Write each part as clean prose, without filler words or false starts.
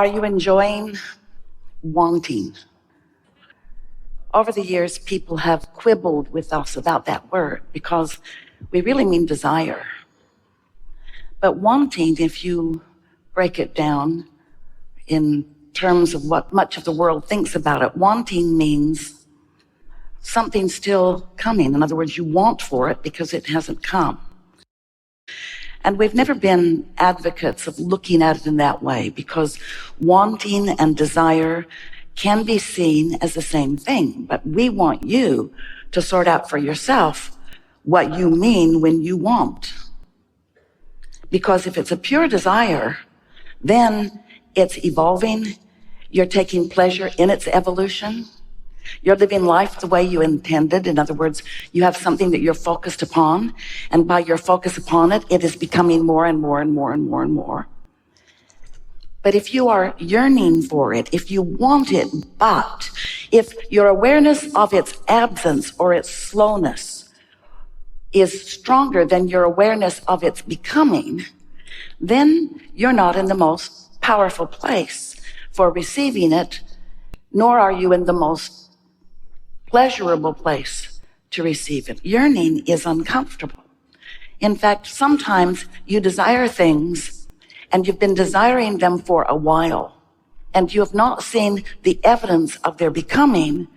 Are you enjoying wanting? Over the years, people have quibbled with us about that word because we really mean desire. But wanting, if you break it down in terms of what much of the world thinks about it, wanting means something still coming. In other words, you want for it because it hasn't come. And we've never been advocates of looking at it in that way because wanting and desire can be seen as the same thing. But we want you to sort out for yourself what you mean when you want. Because if it's a pure desire, then it's evolving. You're taking pleasure in its evolution. You're living life the way you intended. In other words, you have something that you're focused upon, and by your focus upon it, it is becoming more and more and more and more and more. But if you are yearning for it, if you want it, but if your awareness of its absence or its slowness is stronger than your awareness of its becoming, then you're not in the most powerful place for receiving it, nor are you in the most pleasurable place to receive it. Yearning is uncomfortable. In fact, sometimes you desire things and you've been desiring them for a while and you have not seen the evidence of their becoming.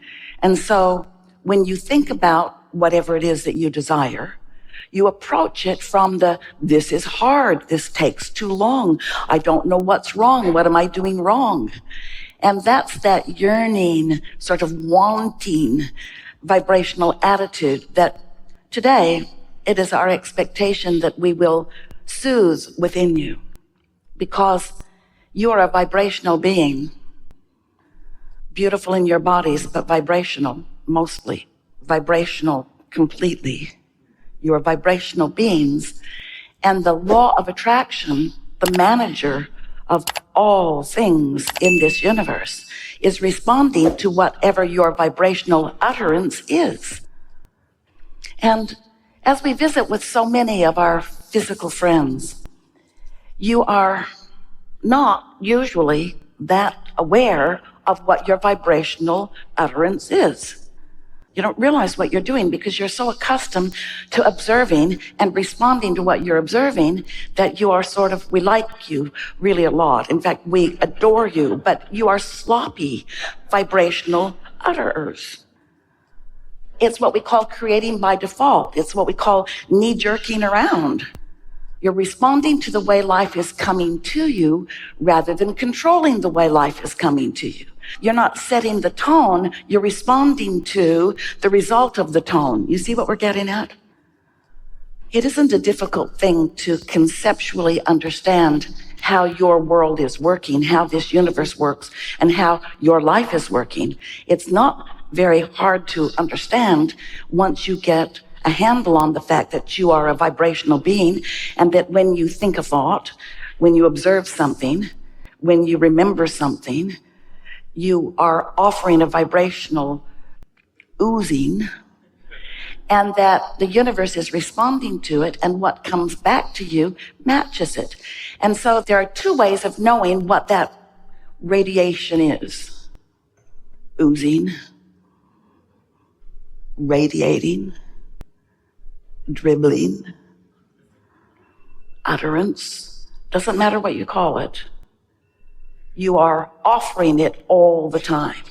And so when you think about whatever it is that you desire, you approach it from this is hard, this takes too long, I don't know what's wrong, what am I doing wrong? And that's that yearning, sort of wanting vibrational attitude that today it is our expectation that we will soothe within you because you are a vibrational being, beautiful in your bodies, but vibrational mostly, vibrational completely. You are vibrational beings, and the law of attraction, the manager of all things in this universe, is responding to whatever your vibrational utterance is. And as we visit with so many of our physical friends, you are not usually that aware of what your vibrational utterance is. You don't realize what you're doing because you're so accustomed to observing and responding to what you're observing that you are we like you really a lot. In fact, we adore you, but you are sloppy vibrational utterers. It's what we call creating by default. It's what we call knee-jerking around. You're responding to the way life is coming to you rather than controlling the way life is coming to you. You're not setting the tone, you're responding to the result of the tone. You see what we're getting at? It isn't a difficult thing to conceptually understand how your world is working, how this universe works, and how your life is working. It's not very hard to understand once you get a handle on the fact that you are a vibrational being and that when you think a thought, when you observe something, when you remember something, you are offering a vibrational oozing, and that the universe is responding to it, and what comes back to you matches it. And so there are two ways of knowing what that radiation is: oozing, radiating, dribbling, utterance. Doesn't matter what you call it. You are offering it all the time.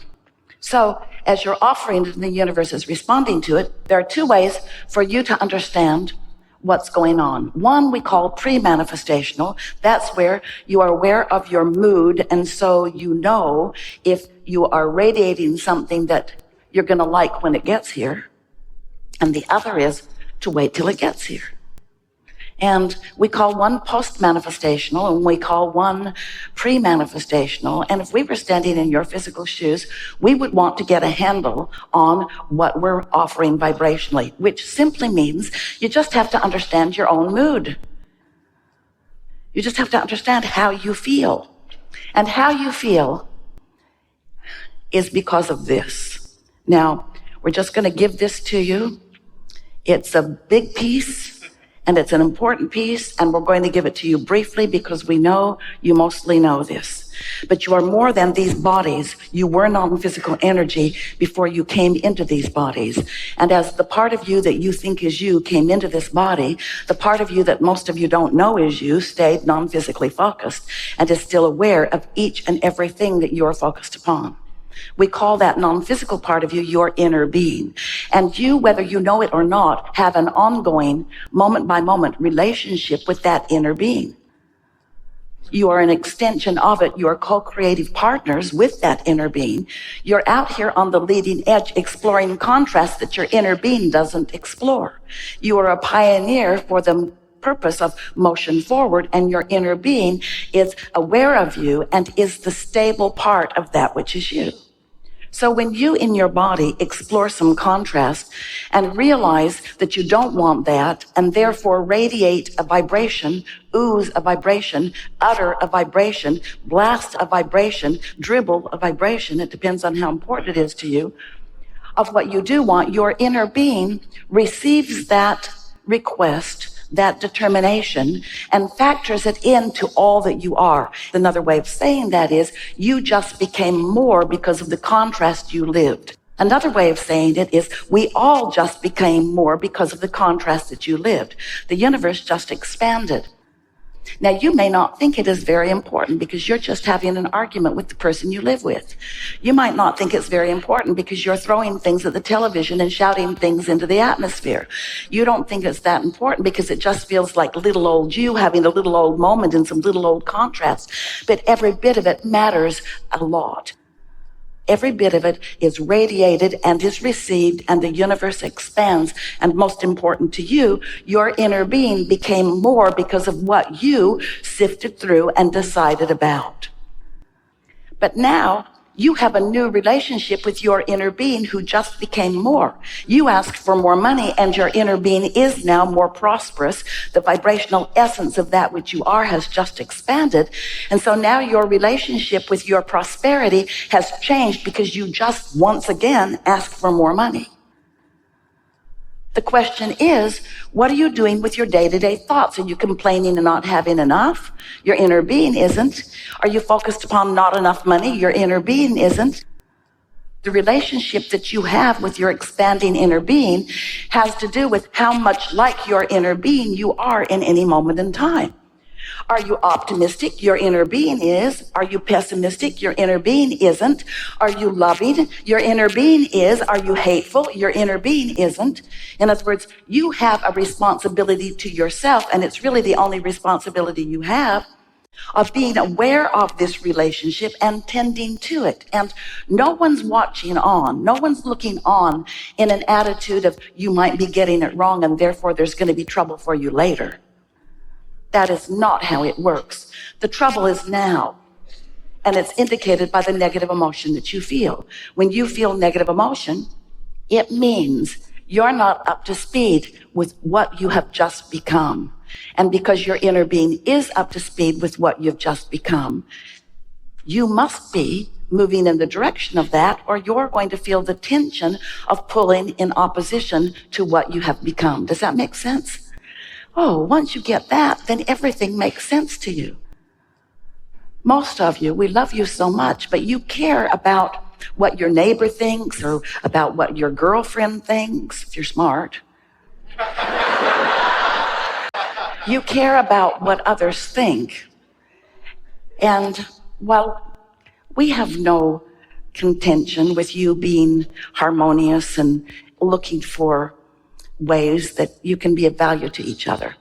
So as you're offering it and the universe is responding to it, there are two ways for you to understand what's going on. One we call pre-manifestational. That's where you are aware of your mood, and so you know if you are radiating something that you're going to like when it gets here. And the other is to wait till it gets here. And we call one post-manifestational and we call one pre-manifestational. And if we were standing in your physical shoes, we would want to get a handle on what we're offering vibrationally, which simply means you just have to understand your own mood. You just have to understand how you feel. And how you feel is because of this. Now, we're just going to give this to you. It's a big piece. And it's an important piece, and we're going to give it to you briefly because we know you mostly know this. But you are more than these bodies. You were non-physical energy before you came into these bodies. And as the part of you that you think is you came into this body, the part of you that most of you don't know is you stayed non-physically focused and is still aware of each and everything that you're focused upon. We call that non-physical part of you your inner being. And you, whether you know it or not, have an ongoing, moment-by-moment relationship with that inner being. You are an extension of it. You are co-creative partners with that inner being. You're out here on the leading edge exploring contrasts that your inner being doesn't explore. You are a pioneer for the purpose of motion forward, and your inner being is aware of you and is the stable part of that which is you. So when you in your body explore some contrast and realize that you don't want that and therefore radiate a vibration, ooze a vibration, utter a vibration, blast a vibration, dribble a vibration, it depends on how important it is to you, of what you do want, your inner being receives that request, that determination, and factors it into all that you are. Another way of saying that is you just became more because of the contrast you lived. Another way of saying it is we all just became more because of the contrast that you lived. The universe just expanded. Now, you may not think it is very important because you're just having an argument with the person you live with. You might not think it's very important because you're throwing things at the television and shouting things into the atmosphere. You don't think it's that important because it just feels like little old you having a little old moment and some little old contrast. But every bit of it matters a lot. Every bit of it is radiated and is received, and the universe expands. And most important to you, your inner being became more because of what you sifted through and decided about. But now you have a new relationship with your inner being who just became more. You asked for more money, and your inner being is now more prosperous. The vibrational essence of that which you are has just expanded. And so now your relationship with your prosperity has changed because you just once again asked for more money. The question is, what are you doing with your day-to-day thoughts? Are you complaining and not having enough? Your inner being isn't. Are you focused upon not enough money? Your inner being isn't. The relationship that you have with your expanding inner being has to do with how much like your inner being you are in any moment in time. Are you optimistic? Your inner being is. Are you pessimistic? Your inner being isn't. Are you loving? Your inner being is. Are you hateful? Your inner being isn't. In other words, you have a responsibility to yourself, and it's really the only responsibility you have, of being aware of this relationship and tending to it. And no one's watching on. No one's looking on in an attitude of you might be getting it wrong and therefore there's going to be trouble for you later. That is not how it works. The trouble is now, and it's indicated by the negative emotion that you feel. When you feel negative emotion, it means you're not up to speed with what you have just become. And because your inner being is up to speed with what you've just become, you must be moving in the direction of that, or you're going to feel the tension of pulling in opposition to what you have become. Does that make sense? Oh, once you get that, then everything makes sense to you. Most of you, we love you so much, but you care about what your neighbor thinks or about what your girlfriend thinks, if you're smart. You care about what others think. And while we have no contention with you being harmonious and looking for ways that you can be of value to each other,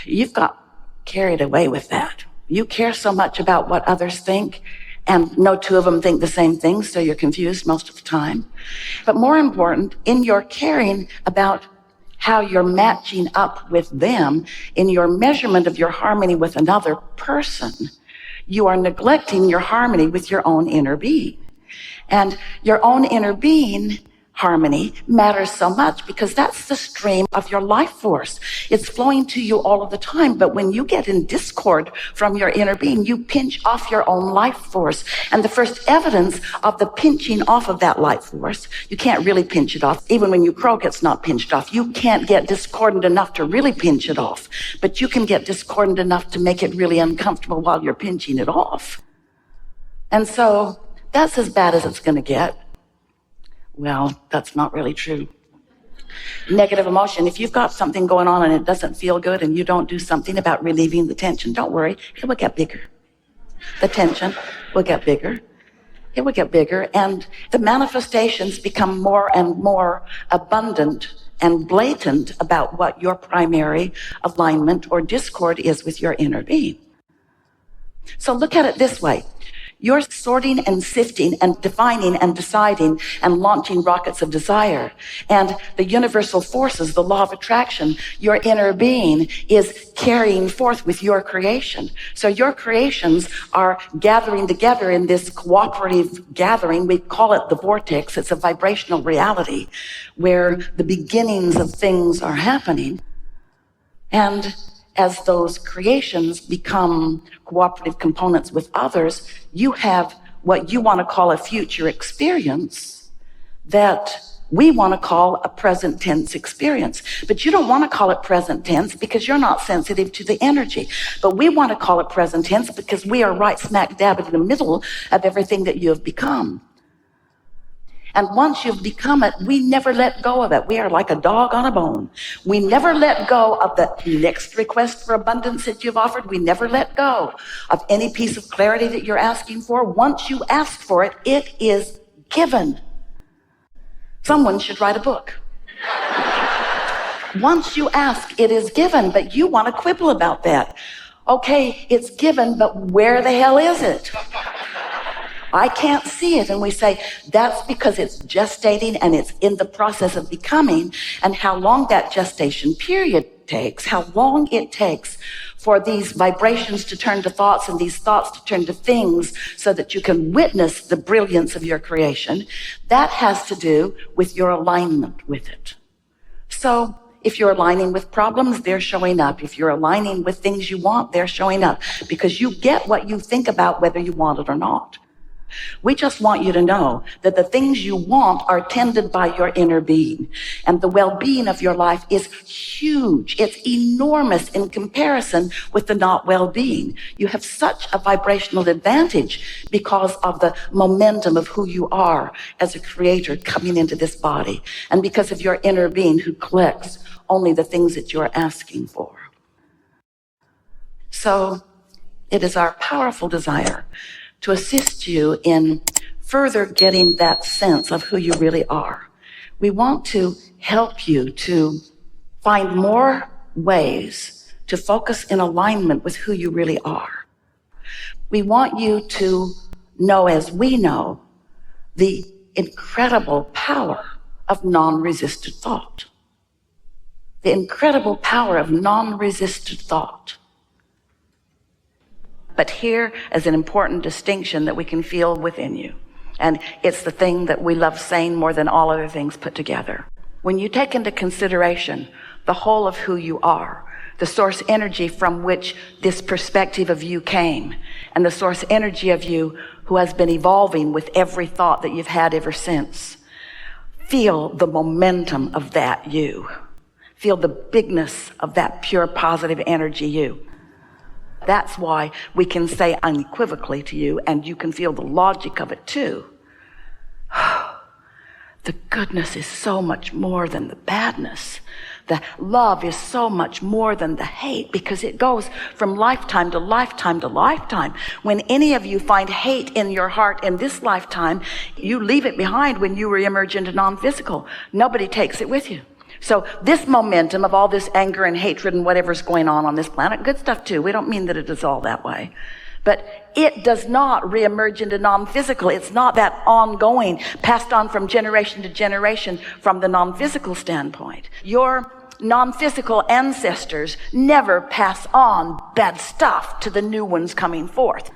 you've got carried away with that. You care so much about what others think, and no two of them think the same thing, so you're confused most of the time. But more important, in your caring about how you're matching up with them, in your measurement of your harmony with another person, you are neglecting your harmony with your own inner being. And your own inner being harmony matters so much because that's the stream of your life force. It's flowing to you all of the time. But when you get in discord from your inner being, you pinch off your own life force. And the first evidence of the pinching off of that life force, you can't really pinch it off. Even when you croak, it's not pinched off. You can't get discordant enough to really pinch it off. But you can get discordant enough to make it really uncomfortable while you're pinching it off. And so that's as bad as it's going to get. Well, that's not really true. Negative emotion. If you've got something going on and it doesn't feel good and you don't do something about relieving the tension, don't worry, it will get bigger. The tension will get bigger. It will get bigger, and the manifestations become more and more abundant and blatant about what your primary alignment or discord is with your inner being. So look at it this way. You're sorting and sifting and defining and deciding and launching rockets of desire. And the universal forces, the law of attraction, your inner being is carrying forth with your creation. So your creations are gathering together in this cooperative gathering. We call it the vortex. It's a vibrational reality where the beginnings of things are happening. And as those creations become cooperative components with others, you have what you want to call a future experience that we want to call a present tense experience. But you don't want to call it present tense because you're not sensitive to the energy. But we want to call it present tense because we are right smack dab in the middle of everything that you have become. And once you've become it, we never let go of it. We are like a dog on a bone. We never let go of the next request for abundance that you've offered. We never let go of any piece of clarity that you're asking for. Once you ask for it, it is given. Someone should write a book. Once you ask, it is given, but you want to quibble about that. Okay, it's given, but where the hell is it? I can't see it. And we say, that's because it's gestating and it's in the process of becoming, and how long that gestation period takes, how long it takes for these vibrations to turn to thoughts and these thoughts to turn to things so that you can witness the brilliance of your creation. That has to do with your alignment with it. So if you're aligning with problems, they're showing up. If you're aligning with things you want, they're showing up, because you get what you think about whether you want it or not. We just want you to know that the things you want are tended by your inner being, and the well-being of your life is huge. It's enormous in comparison with the not well-being. You have such a vibrational advantage because of the momentum of who you are as a creator coming into this body, and because of your inner being who collects only the things that you're asking for. So it is our powerful desire to assist you in further getting that sense of who you really are. We want to help you to find more ways to focus in alignment with who you really are. We want you to know, as we know, the incredible power of non-resisted thought. The incredible power of non-resisted thought. But here is an important distinction that we can feel within you. And it's the thing that we love saying more than all other things put together. When you take into consideration the whole of who you are, the source energy from which this perspective of you came, and the source energy of you who has been evolving with every thought that you've had ever since, feel the momentum of that you. Feel the bigness of that pure positive energy you. That's why we can say unequivocally to you, and you can feel the logic of it too. The goodness is so much more than the badness. The love is so much more than the hate, because it goes from lifetime to lifetime to lifetime. When any of you find hate in your heart in this lifetime, you leave it behind when you re-emerge into non-physical. Nobody takes it with you. So this momentum of all this anger and hatred and whatever's going on this planet, good stuff too. We don't mean that it is all that way. But it does not reemerge into non-physical. It's not that ongoing, passed on from generation to generation from the non-physical standpoint. Your non-physical ancestors never pass on bad stuff to the new ones coming forth.